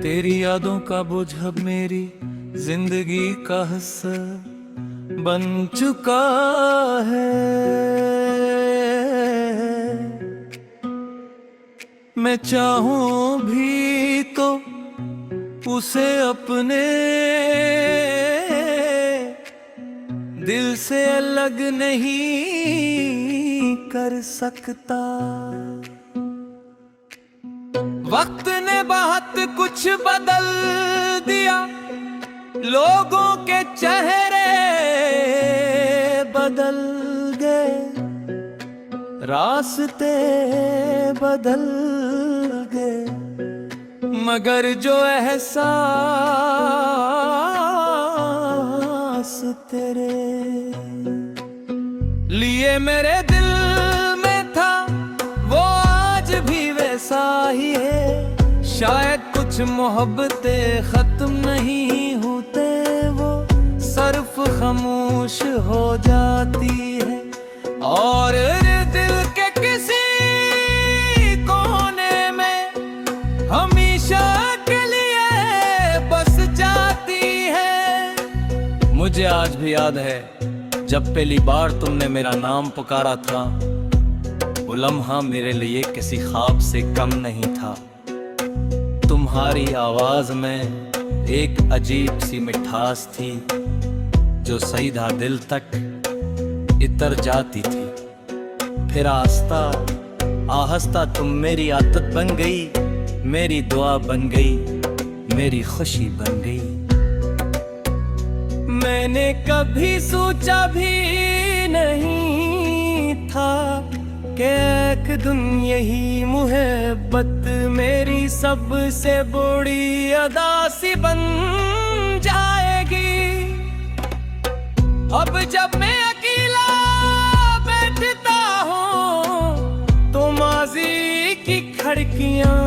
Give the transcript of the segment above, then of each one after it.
तेरी यादों का बोझ अब मेरी जिंदगी का हिस्सा बन चुका है। मैं चाहूं भी तो उसे अपने दिल से अलग नहीं कर सकता। वक्त ने बहुत कुछ बदल दिया, लोगों के चेहरे बदल गए, रास्ते बदल गए, मगर जो एहसास तेरे लिए मेरे दिल में था वो आज भी वैसा ही है। शायद कुछ मोहब्बतें खत्म नहीं होते, वो सिर्फ खामोश हो जाती है और दिल के किसी कोने में हमेशा के लिए बस जाती है। मुझे आज भी याद है जब पहली बार तुमने मेरा नाम पुकारा था, वो लम्हा मेरे लिए किसी ख्वाब से कम नहीं था। तुम्हारी आवाज में एक अजीब सी मिठास थी जो सीधा दिल तक इतर जाती थी। फिर आस्ता आहिस्ता तुम मेरी आदत बन गई, मेरी दुआ बन गई, मेरी खुशी बन गई। मैंने कभी सोचा भी नहीं था कि एक दिन यही मुहब्बत मेरी सबसे बड़ी अदा सी बन जाएगी। अब जब मैं अकेला बैठता हूँ तो माजी की खिड़कियाँ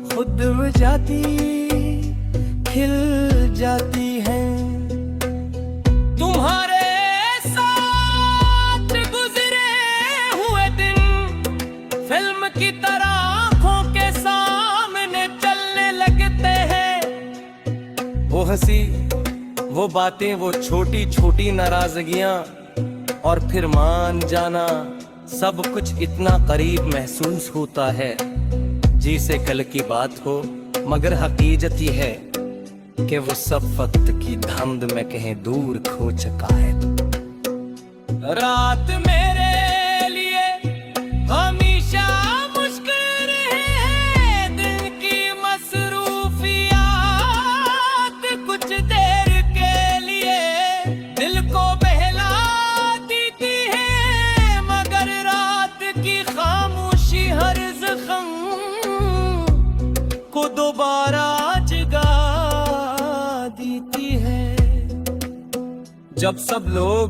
खुद जाती खिल जाती हैं। तुम्हारे साथ गुजरे हुए दिन फिल्म की तरह आंखों के सामने चलने लगते हैं। वो हंसी, वो बातें, वो छोटी छोटी नाराजगियां और फिर मान जाना, सब कुछ इतना करीब महसूस होता है जैसे कल की बात हो, मगर हकीकत ही है कि वो सब वक्त की धुंध में कहीं दूर खो चुका है। रात मेरे लिए हमेशा मुश्किल है, दिन की मसरूफियात कुछ देर के लिए दिल को बहला देती है, मगर रात की खामोशी हर जख्म को दोबारा जगा देती है। जब सब लोग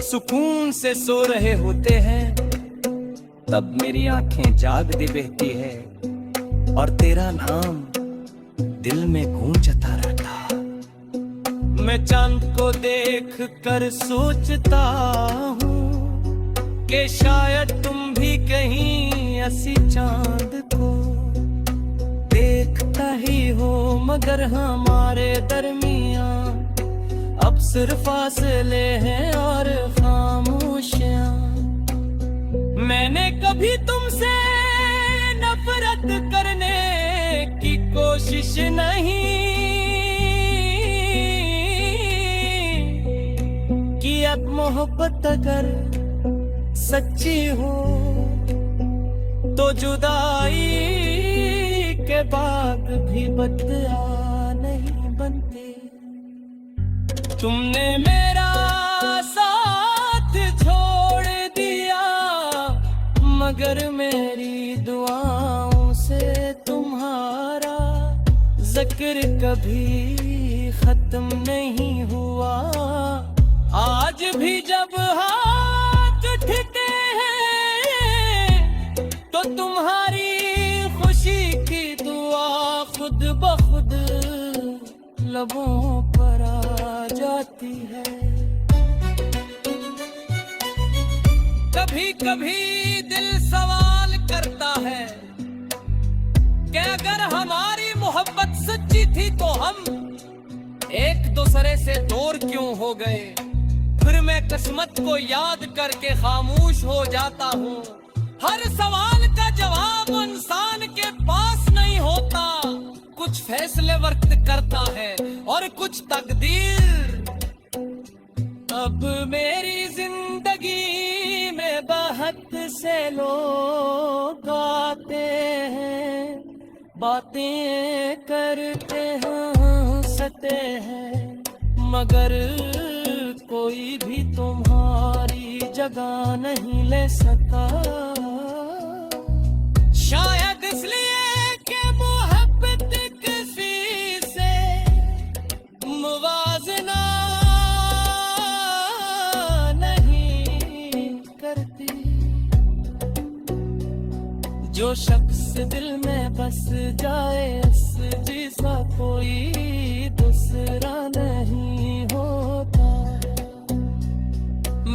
सुकून से सो रहे होते हैं तब मेरी आंखें जागती बहती है और तेरा नाम दिल में गूंजता रहता। मैं चांद को देख कर सोचता हूँ कि शायद तुम भी कहीं ऐसी चांद को देखता ही हो, मगर हमारे दरमियां अब सिर्फ फासले हैं और खामोशियां। मैंने कभी तुमसे नफरत करने की कोशिश नहीं कि अब मोहब्बत अगर सच्ची हो तो जुदाई के बाद भी बदला नहीं बनती। तुमने मेरा साथ छोड़ दिया, मगर मेरी दुआओं से तुम्हारा जिक्र कभी खत्म नहीं हुआ। आज भी जब हाथ उठते हैं तो तुम्हारी खुशी की दुआ खुद ब खुद लबों पर आ जाती है। कभी कभी दिल सवाल करता है कि अगर हमारी मोहब्बत सच्ची थी तो हम एक दूसरे से दूर क्यों हो गए। फिर मैं किस्मत को याद करके खामोश हो जाता हूँ। हर सवाल का जवाब इंसान के पास नहीं होता। कुछ फैसले वक्त करता है और कुछ तकदीर। अब मेरी जिंदगी में बहुत से लोग आते हैं, बातें करते हैं, हंसते हैं, मगर कोई भी तुम्हारी जगह नहीं ले सका। शायद इसलिए कि मोहब्बत किसी से मुवाजना नहीं करती। जो शख्स दिल में बस जाए उस जैसा कोई दूसरा नहीं होता।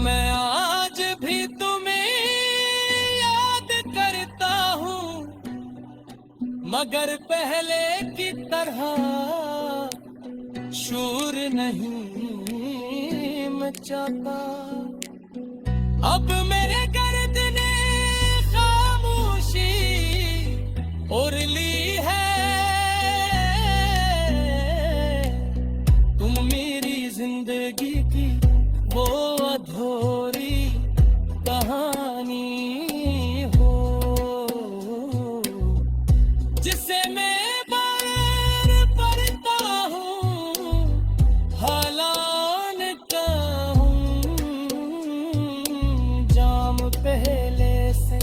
मैं आज भी तुम्हें याद करता हूँ, मगर पहले की तरह शोर नहीं मचाता। अब मेरे गर्द ने खामोशी ओढ़ ली है। तुम मेरी जिंदगी की वो अधूरी कहानी हो, जिसे मैं बार पढ़ता हूँ, हालान का हूँ। जाम पहले से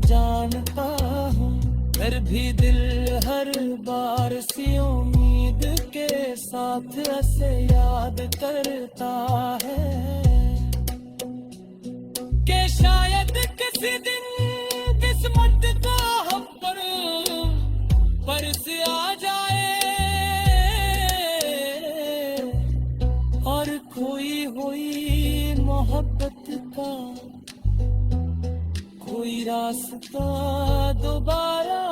जानता हूँ, फिर भी दिल हर बार सी उम्मीद के साथ ऐसे याद करता है कि शायद किसी दिन किस्मत का हम पर से आ जाए और खोई हुई मोहब्बत का कोई रास्ता दोबारा